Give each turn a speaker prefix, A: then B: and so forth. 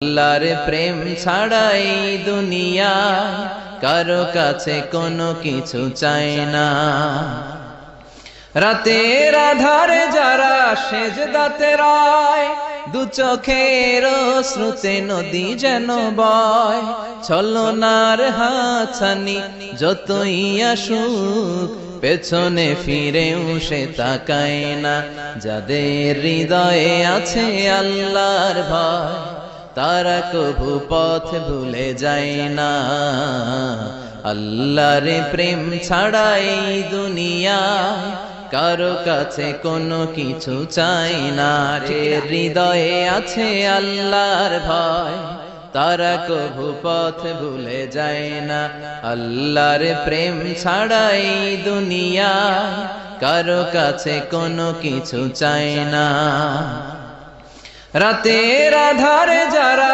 A: আল্লাহর প্রেম ছাড়াই দুনিয়ায় কারো কাছে কোনো কিছু চায় না। রাতের আধারে যারা সেজদাতে রয়, দু চোখের শ্রুতে নদী যেন বয়। ছলনার হাতছানি যতই আসুক, পেছনে ফিরেও সে তাকায় না। যাদের হৃদয়ে আছে আল্লাহর ভয়, তারা কভু পথ ভুলে যায় না। আল্লাহর প্রেম ছাড়াই দুনিয়ায় কারো কাছে কোনো কিছু চাই না। হৃদয়ে আছে আল্লাহর ভয়, তারা কভু পথ ভুলে যায় না। আল্লাহর প্রেম ছাড়াই দুনিয়ায় কারো কাছে কোনো কিছু চাই না। রাতের আধারে যারা